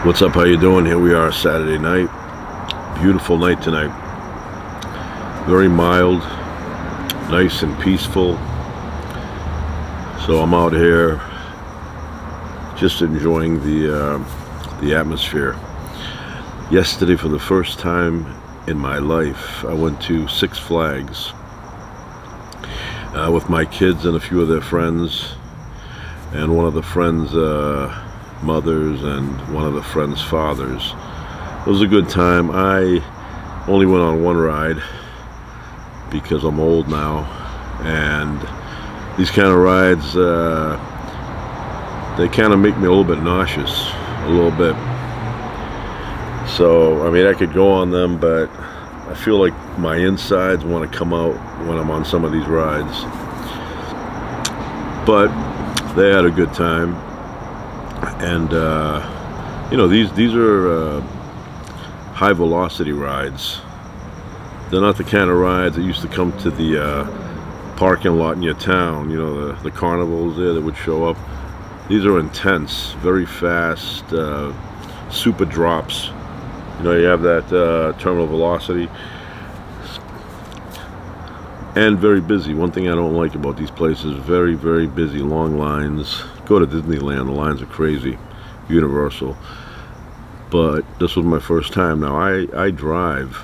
What's up? How you doing? Here we are, Saturday night. Beautiful night tonight. Very mild, nice and peaceful. So I'm out here just enjoying the atmosphere. Yesterday, for the first time in my life, I went to Six Flags with my kids and a few of their friends, and one of the friends' mothers and one of the friends' fathers. It was a good time. I only went on one ride because I'm old now, and these kind of rides, they kind of make me a little bit nauseous, a little bit. So, I mean, I could go on them, but I feel like my insides want to come out when I'm on some of these rides. But they had a good time. And you know, these are high velocity rides. They're not the kind of rides that used to come to the parking lot in your town, you know, the carnivals there that would show up. These are intense, very fast, super drops. You know, you have that terminal velocity, and very busy. One thing I don't like about these places, very, very busy, long lines. Go to Disneyland, the lines are crazy. Universal. But this was my first time. Now I drive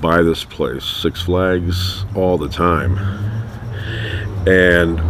by this place, Six Flags, all the time, and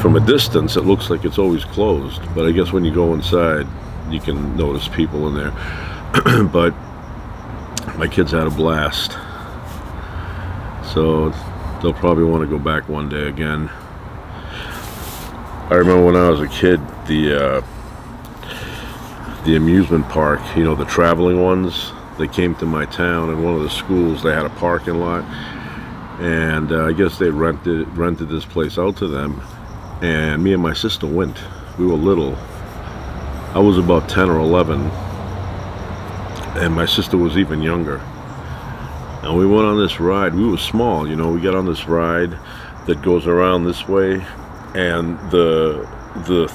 from a distance it looks like it's always closed, but I guess when you go inside you can notice people in there. But my kids had a blast, so they'll probably want to go back one day again. I remember when I was a kid, the amusement park, you know, the traveling ones, they came to my town, and one of the schools, they had a parking lot, and I guess they rented this place out to them, and me and my sister went. We were little. I was about 10 or 11, and my sister was even younger. And we went on this ride. We were small, you know. We got on this ride that goes around this way, and the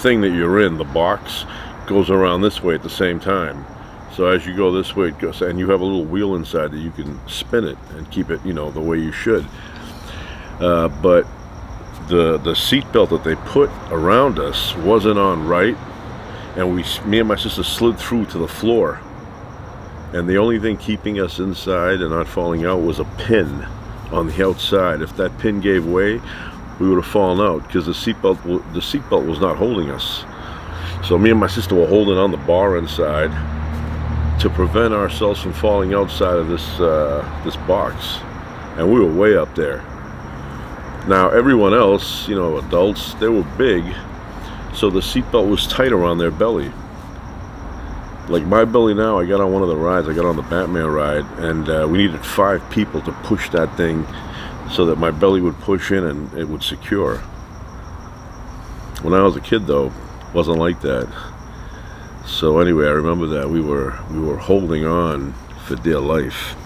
thing that you're in, the box, goes around this way at the same time. So as you go this way, it goes, and you have a little wheel inside that you can spin it and keep it, you know, the way you should. But the seat belt that they put around us wasn't on right, and me and my sister slid through to the floor. And the only thing keeping us inside and not falling out was a pin on the outside. If that pin gave way, we would have fallen out, because the seatbelt was not holding us. So me and my sister were holding on the bar inside to prevent ourselves from falling outside of this box, and we were way up there. Now everyone else, you know, adults, they were big, so the seatbelt was tight around their belly. Like my belly now, I got on one of the rides, I got on the Batman ride, and we needed 5 people to push that thing so that my belly would push in and it would secure. When I was a kid, though, it wasn't like that. So anyway, I remember that we were holding on for dear life.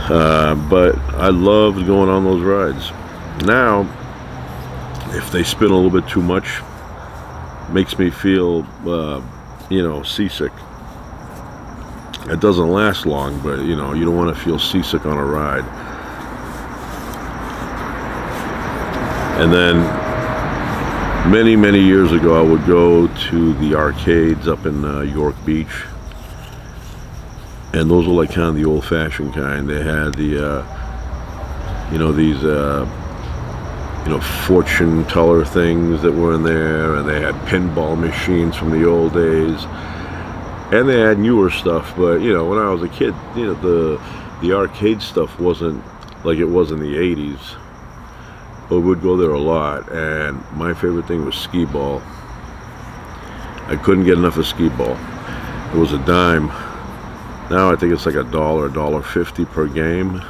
But I loved going on those rides. Now, if they spin a little bit too much, makes me feel you know, seasick. It doesn't last long, but you know, you don't want to feel seasick on a ride. And then many years ago, I would go to the arcades up in York Beach, and those were like kind of the old-fashioned kind. They had the you know, these you know, fortune teller things that were in there, and they had pinball machines from the old days, and they had newer stuff. But you know, when I was a kid, you know, the arcade stuff wasn't like it was in the 80s, but we'd go there a lot. And my favorite thing was skee ball. I couldn't get enough of skee ball. It was a dime. Now I think it's like $1, $1.50 per game,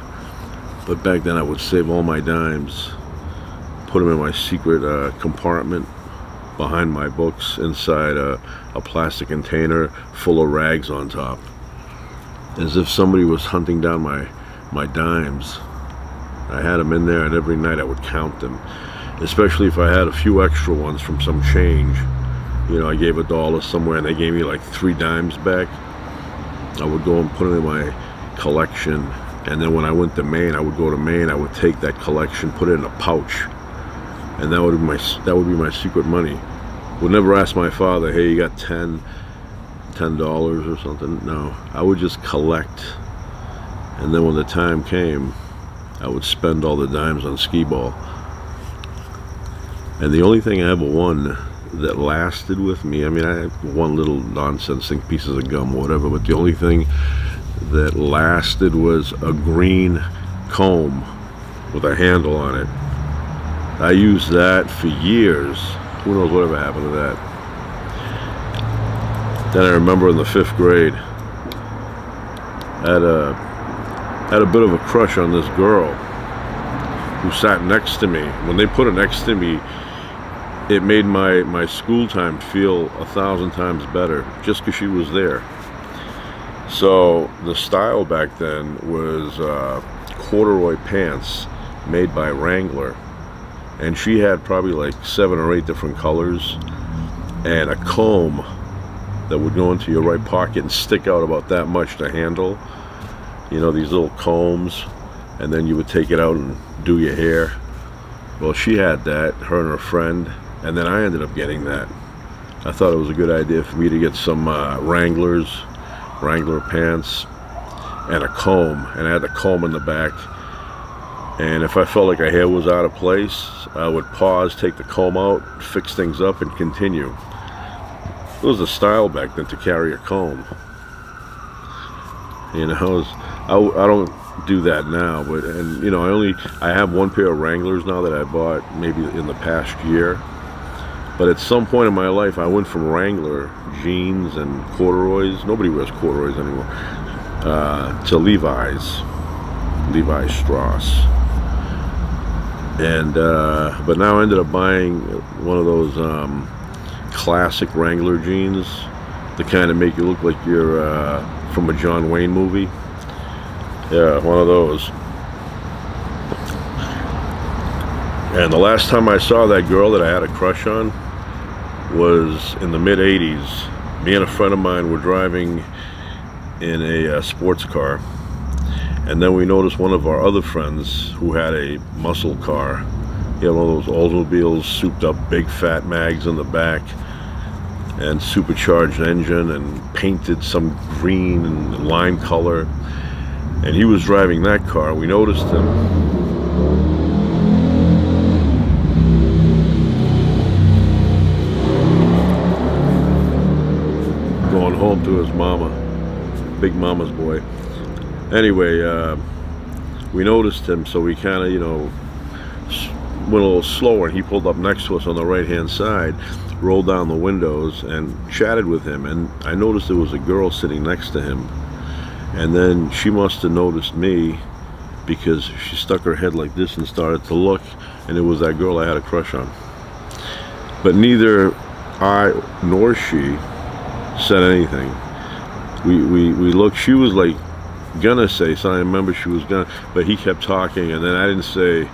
but back then I would save all my dimes, put them in my secret compartment behind my books, inside a plastic container full of rags on top, as if somebody was hunting down my dimes. I had them in there, and every night I would count them, especially if I had a few extra ones from some change. You know, I gave $1 somewhere and they gave me like 3 dimes back. I would go and put it in my collection, and then when I went to Maine, I would go to Maine, I would take that collection, put it in a pouch, and that would be my secret money. Would never ask my father, hey, you got $10 or something. No, I would just collect, and then when the time came, I would spend all the dimes on skee ball. And the only thing I ever won that lasted with me, I mean, I had one little nonsense thing, pieces of gum, whatever, but the only thing that lasted was a green comb with a handle on it. I used that for years. Who knows whatever happened to that. Then I remember in the 5th grade, I had a bit of a crush on this girl who sat next to me. When they put her next to me, it made my school time feel 1,000 times better just because she was there. So the style back then was corduroy pants made by Wrangler, and she had probably like 7 or 8 different colors, and a comb that would go into your right pocket and stick out about that much to handle. You know, these little combs, and then you would take it out and do your hair. Well, she had that, her and her friend, and then I ended up getting that. I thought it was a good idea for me to get some Wrangler pants and a comb, and I had the comb in the back, and if I felt like a hair was out of place, I would pause, take the comb out, fix things up, and continue. It was a style back then to carry a comb. You know, I don't do that now, but, and you know, I have one pair of Wranglers now that I bought maybe in the past year. But at some point in my life, I went from Wrangler jeans and corduroys, nobody wears corduroys anymore, to Levi Strauss. And but now I ended up buying one of those classic Wrangler jeans, the kind that make you look like you're from a John Wayne movie. Yeah, one of those. And the last time I saw that girl that I had a crush on was in the mid-'80s. Me and a friend of mine were driving in a sports car, and then we noticed one of our other friends who had a muscle car. He had one of those Oldsmobiles, souped up, big fat mags in the back, and supercharged engine, and painted some green and lime color. And he was driving that car. We noticed him. Going home to his mama, big mama's boy. Anyway, we noticed him, so we kind of, you know, went a little slower, and he pulled up next to us on the right hand side, rolled down the windows and chatted with him. And I noticed there was a girl sitting next to him, and then she must have noticed me, because she stuck her head like this and started to look, and it was that girl I had a crush on. But neither I nor she said anything. We looked. She was like gonna say something. I remember she was gonna, but he kept talking, and then I didn't say.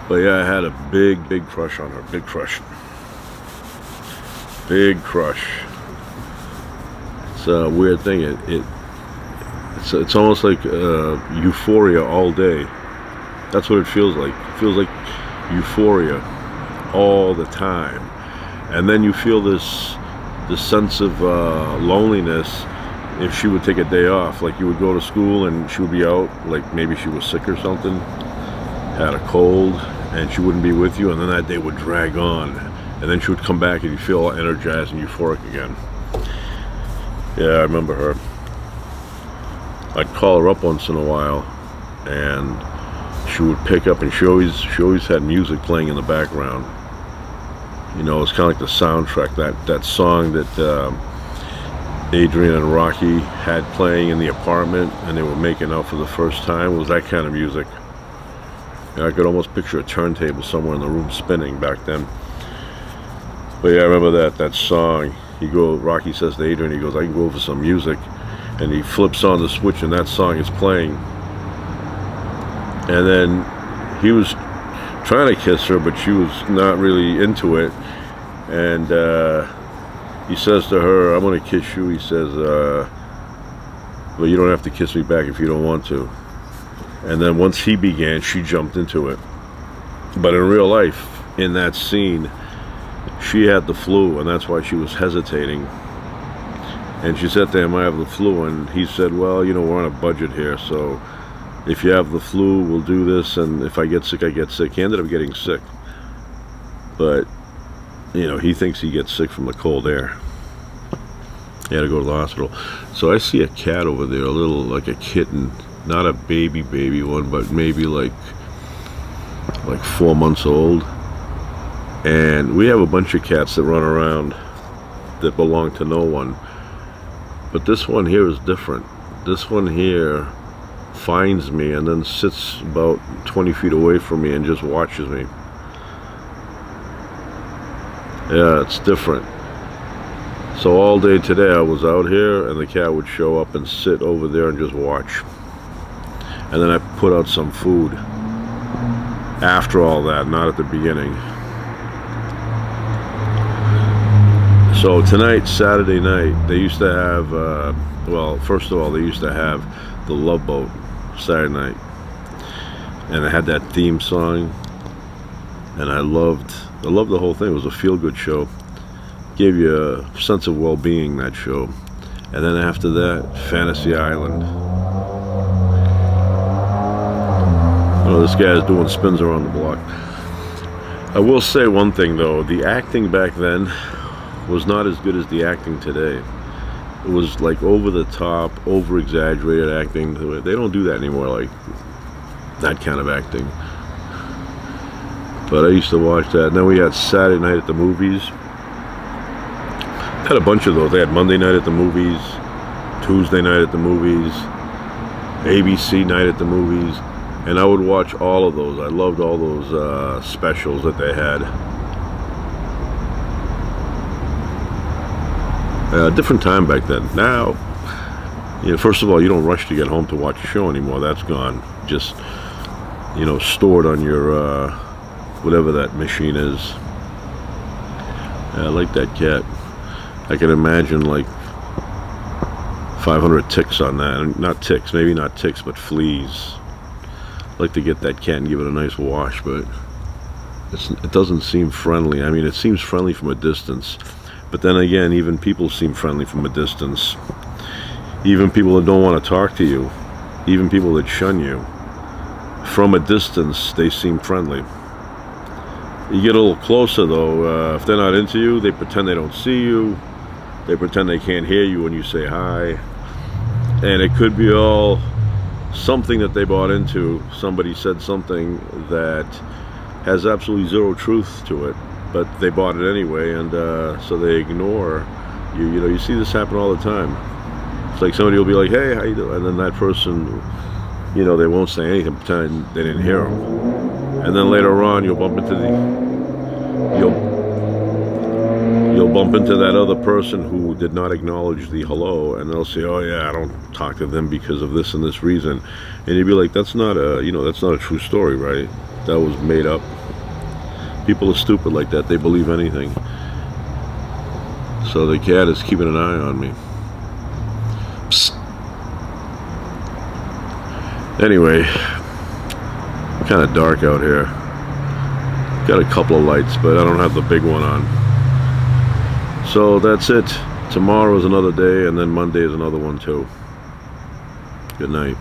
But yeah, I had a big crush on her. Big crush. It's a weird thing. It's almost like euphoria all day. That's what it feels like. It feels like euphoria all the time, and then you feel this sense of loneliness if she would take a day off. Like, you would go to school and she would be out, like maybe she was sick or something, had a cold, and she wouldn't be with you, and then that day would drag on, and then she would come back and you feel all energized and euphoric again. Yeah, I remember her. I'd call her up once in a while, and she would pick up, and she always had music playing in the background. You know, it's kind of like the soundtrack, that song that Adrian and Rocky had playing in the apartment, and they were making out for the first time. It was that kind of music. And I could almost picture a turntable somewhere in the room spinning back then. But yeah, I remember that song. Rocky says to Adrian, he goes, I can go over some music. And he flips on the switch, and that song is playing. And then he was trying to kiss her, but she was not really into it. And he says to her, "I'm gonna kiss you." He says, "Well, you don't have to kiss me back if you don't want to." And then once he began, she jumped into it. But in real life, in that scene, she had the flu, and that's why she was hesitating. And she said to him, "I have the flu," and he said, "Well, you know, we're on a budget here, so if you have the flu, we'll do this, and if I get sick, I get sick." He ended up getting sick, but you know, he thinks he gets sick from the cold air. He had to go to the hospital. So I see a cat over there, a little, like a kitten, not a baby one, but maybe like 4 months old. And we have a bunch of cats that run around that belong to no one, but this one here is different. This one here finds me and then sits about 20 feet away from me and just watches me. Yeah, it's different. So all day today I was out here, and the cat would show up and sit over there and just watch. And then I put out some food after all that, not at the beginning. So tonight, Saturday night, they used to have, well, first of all, they used to have the Love Boat Saturday night. And it had that theme song. And I loved the whole thing. It was a feel-good show. Gave you a sense of well-being, that show. And then after that, Fantasy Island. You know, this guy's doing spins around the block. I will say one thing though, the acting back then was not as good as the acting today. It was like over the top, over exaggerated acting. They don't do that anymore, like that kind of acting. But I used to watch that. And then we had Saturday night at the movies. Had a bunch of those. They had Monday night at the movies, Tuesday night at the movies, ABC night at the movies, and I would watch all of those. I loved all those specials that they had. Different time back then. Now, you know, first of all, you don't rush to get home to watch a show anymore. That's gone. Just, you know, stored on your whatever that machine is. I like that cat. I can imagine like 500 ticks on that. Not ticks, maybe not ticks, but fleas. I'd like to get that cat and give it a nice wash, but it doesn't seem friendly. I mean, it seems friendly from a distance, but then again, even people seem friendly from a distance. Even people that don't want to talk to you, even people that shun you, from a distance, they seem friendly. You get a little closer though, if they're not into you, they pretend they don't see you. They pretend they can't hear you when you say hi. And it could be all something that they bought into. Somebody said something that has absolutely zero truth to it, but they bought it anyway, and so they ignore you. You know, you see this happen all the time. It's like somebody will be like, "Hey, how you doing?" And then that person, you know, they won't say anything, pretend they didn't hear them. And then later on, you'll bump into that other person who did not acknowledge the hello, and they'll say, "Oh yeah, I don't talk to them because of this and this reason," and you'd be like, "That's not a, you know, that's not a true story, right? That was made up." People are stupid like that. They believe anything. So the cat is keeping an eye on me. Psst. Anyway, kind of dark out here. Got a couple of lights, but I don't have the big one on. So that's it. Tomorrow is another day, and then Monday is another one too. Good night.